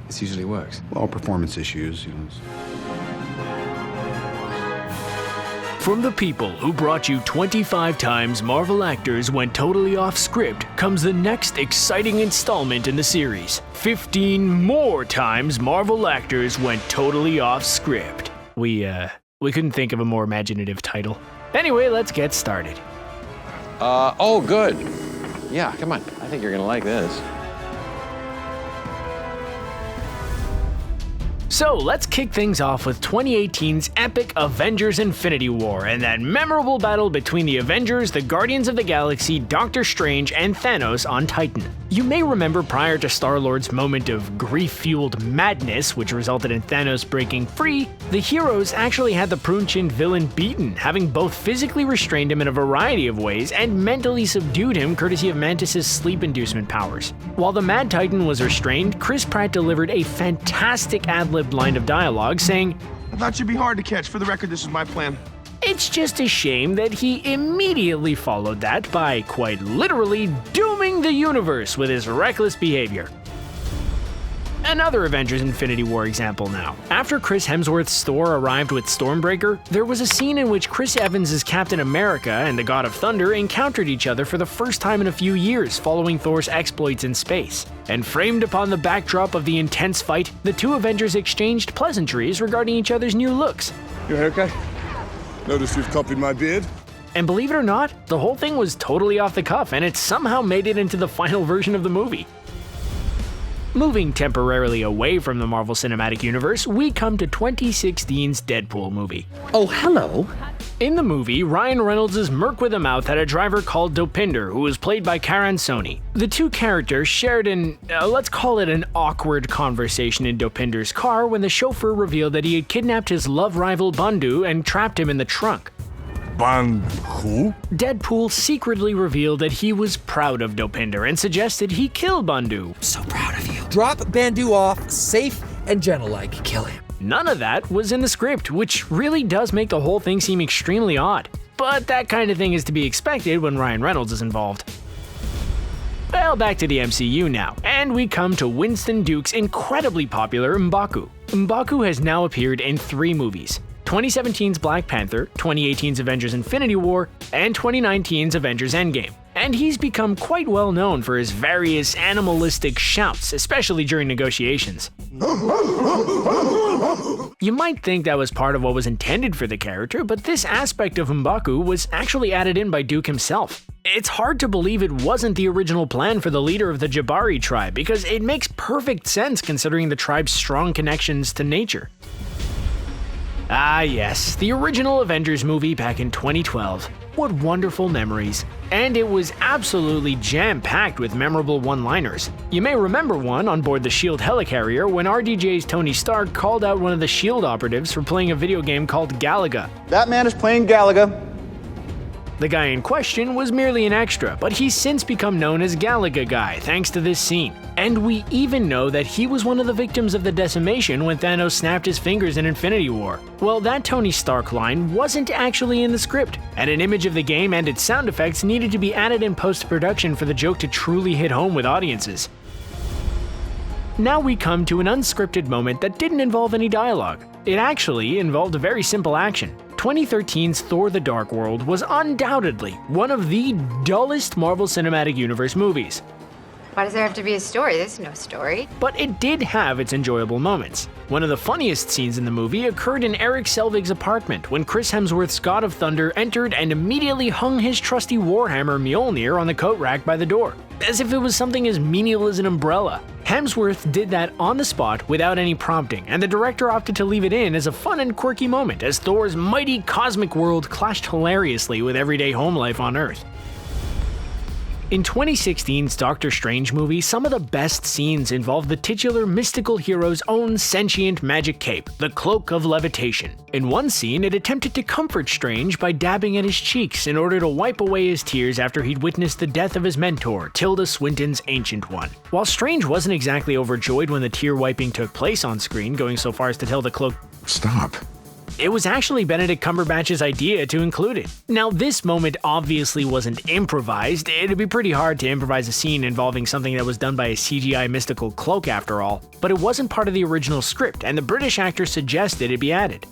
This usually works. Well, performance issues, From the people who brought you 25 times Marvel actors went totally off script comes the next exciting installment in the series. 15 more times Marvel actors went totally off script. We couldn't think of a more imaginative title. Anyway, let's get started. Oh, good. Yeah, come on. I think you're gonna like this. So let's kick things off with 2018's epic Avengers Infinity War and that memorable battle between the Avengers, the Guardians of the Galaxy, Doctor Strange, and Thanos on Titan. You may remember prior to Star-Lord's moment of grief-fueled madness, which resulted in Thanos breaking free, the heroes actually had the prune-chinned villain beaten, having both physically restrained him in a variety of ways and mentally subdued him courtesy of Mantis' sleep inducement powers. While the Mad Titan was restrained, Chris Pratt delivered a fantastic ad-libbed line of dialogue saying, "I thought you'd be hard to catch. For the record, this is my plan." It's just a shame that he immediately followed that by, quite literally, dooming the universe with his reckless behavior. Another Avengers Infinity War example now. After Chris Hemsworth's Thor arrived with Stormbreaker, there was a scene in which Chris Evans' Captain America and the God of Thunder encountered each other for the first time in a few years following Thor's exploits in space. And framed upon the backdrop of the intense fight, the two Avengers exchanged pleasantries regarding each other's new looks. Your haircut? Notice you've copied my beard. And believe it or not, the whole thing was totally off the cuff and it somehow made it into the final version of the movie. Moving temporarily away from the Marvel Cinematic Universe, we come to 2016's Deadpool movie. Oh, hello. In the movie, Ryan Reynolds' Merc with a Mouth had a driver called Dopinder, who was played by Karan Soni. The two characters shared let's call it an awkward conversation in Dopinder's car when the chauffeur revealed that he had kidnapped his love rival Bundu and trapped him in the trunk. Who? Deadpool secretly revealed that he was proud of Dopinder and suggested he kill Bundu. So proud of you. Drop Bandu off, safe and gentle-like. Kill him. None of that was in the script, which really does make the whole thing seem extremely odd. But that kind of thing is to be expected when Ryan Reynolds is involved. Well, back to the MCU now, and we come to Winston Duke's incredibly popular M'Baku. M'Baku has now appeared in 3 movies: 2017's Black Panther, 2018's Avengers Infinity War, and 2019's Avengers Endgame. And he's become quite well known for his various animalistic shouts, especially during negotiations. You might think that was part of what was intended for the character, but this aspect of M'Baku was actually added in by Duke himself. It's hard to believe it wasn't the original plan for the leader of the Jabari tribe, because it makes perfect sense considering the tribe's strong connections to nature. Ah yes, the original Avengers movie back in 2012. What wonderful memories. And it was absolutely jam-packed with memorable one-liners. You may remember one on board the S.H.I.E.L.D. helicarrier when RDJ's Tony Stark called out one of the S.H.I.E.L.D. operatives for playing a video game called Galaga. That man is playing Galaga. The guy in question was merely an extra, but he's since become known as Galaga Guy thanks to this scene. And we even know that he was one of the victims of the decimation when Thanos snapped his fingers in Infinity War. Well, that Tony Stark line wasn't actually in the script, and an image of the game and its sound effects needed to be added in post-production for the joke to truly hit home with audiences. Now we come to an unscripted moment that didn't involve any dialogue. It actually involved a very simple action. 2013's Thor: The Dark World was undoubtedly one of the dullest Marvel Cinematic Universe movies. Why does there have to be a story? There's no story. But it did have its enjoyable moments. One of the funniest scenes in the movie occurred in Eric Selvig's apartment when Chris Hemsworth's God of Thunder entered and immediately hung his trusty warhammer Mjolnir on the coat rack by the door, as if it was something as menial as an umbrella. Hemsworth did that on the spot without any prompting, and the director opted to leave it in as a fun and quirky moment as Thor's mighty cosmic world clashed hilariously with everyday home life on Earth. In 2016's Doctor Strange movie, some of the best scenes involve the titular mystical hero's own sentient magic cape, the Cloak of Levitation. In one scene, it attempted to comfort Strange by dabbing at his cheeks in order to wipe away his tears after he'd witnessed the death of his mentor, Tilda Swinton's Ancient One. While Strange wasn't exactly overjoyed when the tear wiping took place on screen, going so far as to tell the cloak, Stop. It was actually Benedict Cumberbatch's idea to include it. Now, this moment obviously wasn't improvised. It'd be pretty hard to improvise a scene involving something that was done by a CGI mystical cloak after all, but it wasn't part of the original script, and the British actor suggested it be added.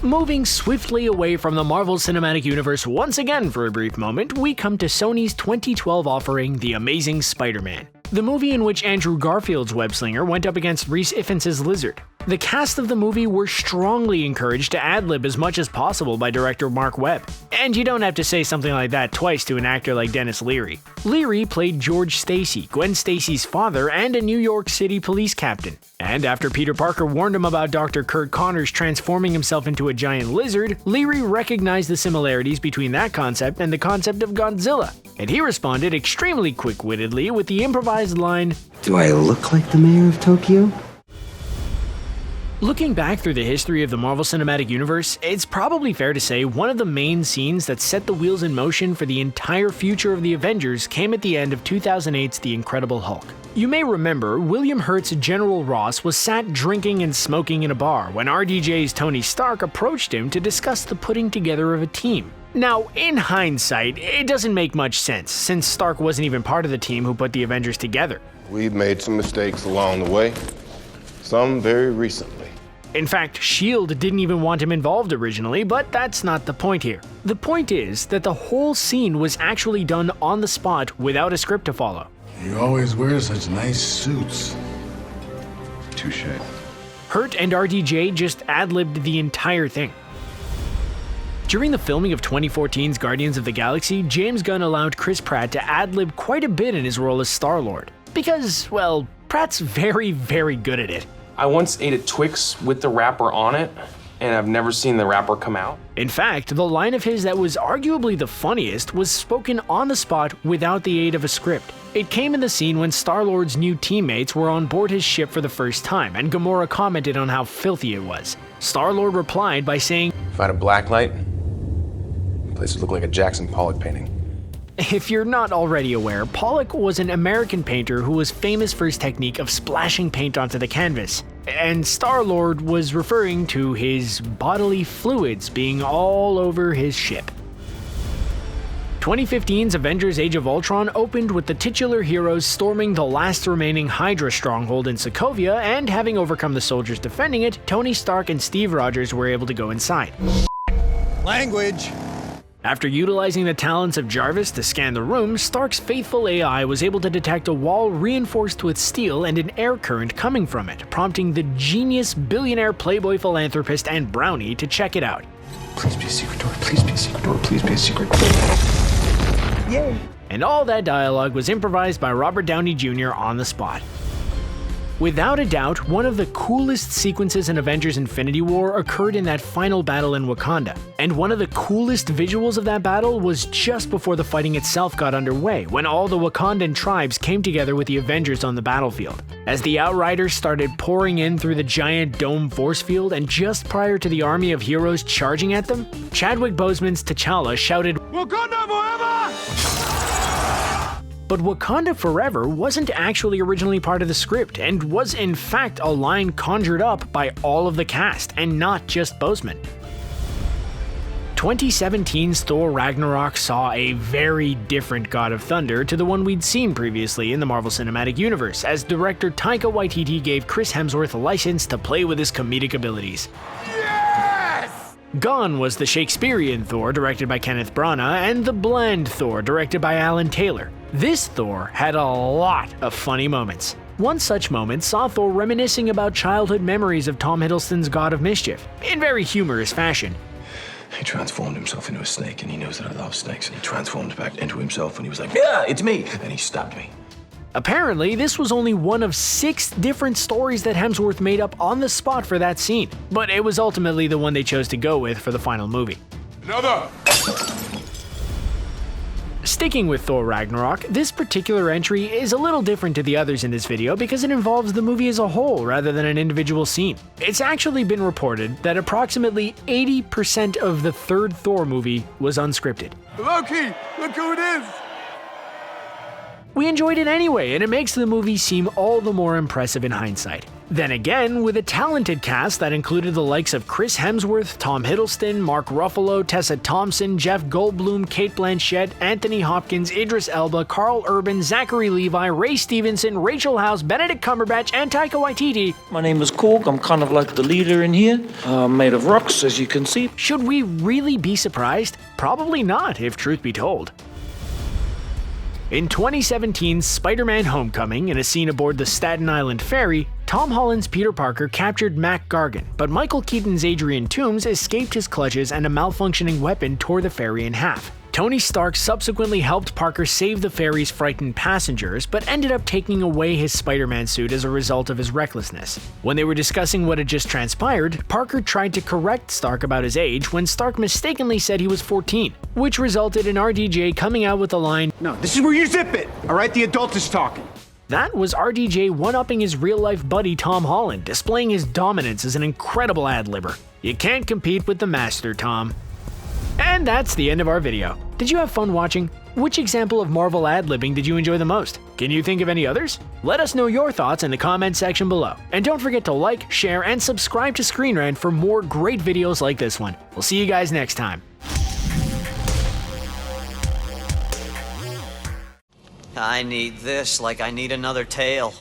Moving swiftly away from the Marvel Cinematic Universe once again for a brief moment, we come to Sony's 2012 offering, The Amazing Spider-Man, the movie in which Andrew Garfield's web-slinger went up against Rhys Ifans' Lizard. The cast of the movie were strongly encouraged to ad-lib as much as possible by director Mark Webb. And you don't have to say something like that twice to an actor like Dennis Leary. Leary played George Stacy, Gwen Stacy's father and a New York City police captain. And after Peter Parker warned him about Dr. Kurt Connors transforming himself into a giant lizard, Leary recognized the similarities between that concept and the concept of Godzilla. And he responded extremely quick-wittedly with the improvised line, "Do I look like the mayor of Tokyo?" Looking back through the history of the Marvel Cinematic Universe, it's probably fair to say one of the main scenes that set the wheels in motion for the entire future of the Avengers came at the end of 2008's The Incredible Hulk. You may remember, William Hurt's General Ross was sat drinking and smoking in a bar when RDJ's Tony Stark approached him to discuss the putting together of a team. Now, in hindsight, it doesn't make much sense, since Stark wasn't even part of the team who put the Avengers together. We've made some mistakes along the way, some very recently. In fact, S.H.I.E.L.D. didn't even want him involved originally, but that's not the point here. The point is that the whole scene was actually done on the spot without a script to follow. You always wear such nice suits. Touche. Hurt and RDJ just ad-libbed the entire thing. During the filming of 2014's Guardians of the Galaxy, James Gunn allowed Chris Pratt to ad-lib quite a bit in his role as Star-Lord. Because, well, Pratt's very, very good at it. I once ate a Twix with the wrapper on it, and I've never seen the wrapper come out. In fact, the line of his that was arguably the funniest was spoken on the spot without the aid of a script. It came in the scene when Star-Lord's new teammates were on board his ship for the first time, and Gamora commented on how filthy it was. Star-Lord replied by saying, If I had a black light, the place would look like a Jackson Pollock painting. If you're not already aware, Pollock was an American painter who was famous for his technique of splashing paint onto the canvas, and Star-Lord was referring to his bodily fluids being all over his ship. 2015's Avengers Age of Ultron opened with the titular heroes storming the last remaining Hydra stronghold in Sokovia, and having overcome the soldiers defending it, Tony Stark and Steve Rogers were able to go inside. Language. After utilizing the talents of Jarvis to scan the room, Stark's faithful AI was able to detect a wall reinforced with steel and an air current coming from it, prompting the genius billionaire playboy philanthropist and brownie to check it out. Please be a secret door. Please be a secret door. Please be a secret door. Yay. And all that dialogue was improvised by Robert Downey Jr. on the spot. Without a doubt, one of the coolest sequences in Avengers Infinity War occurred in that final battle in Wakanda, and one of the coolest visuals of that battle was just before the fighting itself got underway, when all the Wakandan tribes came together with the Avengers on the battlefield. As the Outriders started pouring in through the giant dome force field, and just prior to the army of heroes charging at them, Chadwick Boseman's T'Challa shouted, "Wakanda forever!" But Wakanda Forever wasn't actually originally part of the script, and was in fact a line conjured up by all of the cast, and not just Boseman. 2017's Thor Ragnarok saw a very different God of Thunder to the one we'd seen previously in the Marvel Cinematic Universe, as director Taika Waititi gave Chris Hemsworth a license to play with his comedic abilities. Gone was the Shakespearean Thor, directed by Kenneth Branagh, and the bland Thor, directed by Alan Taylor. This Thor had a lot of funny moments. One such moment saw Thor reminiscing about childhood memories of Tom Hiddleston's God of Mischief, in very humorous fashion. He transformed himself into a snake, and he knows that I love snakes, and he transformed back into himself, and he was like, "Yeah, it's me!" And he stabbed me. Apparently, this was only one of 6 different stories that Hemsworth made up on the spot for that scene, but it was ultimately the one they chose to go with for the final movie. Another! Sticking with Thor Ragnarok, this particular entry is a little different to the others in this video because it involves the movie as a whole rather than an individual scene. It's actually been reported that approximately 80% of the third Thor movie was unscripted. Loki, look who it is! We enjoyed it anyway, and it makes the movie seem all the more impressive in hindsight. Then again, with a talented cast that included the likes of Chris Hemsworth, Tom Hiddleston, Mark Ruffalo, Tessa Thompson, Jeff Goldblum, Cate Blanchett, Anthony Hopkins, Idris Elba, Carl Urban, Zachary Levi, Ray Stevenson, Rachel House, Benedict Cumberbatch, and Taika Waititi. My name is Korg. I'm kind of like the leader in here. Made of rocks, as you can see. Should we really be surprised? Probably not, if truth be told. In 2017's SpiderMan Homecoming, in a scene aboard the Staten Island ferry, Tom Holland's Peter Parker captured Mac Gargan, but Michael Keaton's Adrian Toomes escaped his clutches and a malfunctioning weapon tore the ferry in half. Tony Stark subsequently helped Parker save the ferry's frightened passengers, but ended up taking away his Spider-Man suit as a result of his recklessness. When they were discussing what had just transpired, Parker tried to correct Stark about his age when Stark mistakenly said he was 14, which resulted in RDJ coming out with the line, No, this is where you zip it. All right, the adult is talking. That was RDJ one-upping his real-life buddy Tom Holland, displaying his dominance as an incredible ad-libber. You can't compete with the master, Tom. And that's the end of our video. Did you have fun watching? Which example of Marvel ad-libbing did you enjoy the most? Can you think of any others? Let us know your thoughts in the comment section below. And don't forget to like, share, and subscribe to ScreenRant for more great videos like this one. We'll see you guys next time. I need this like I need another tail.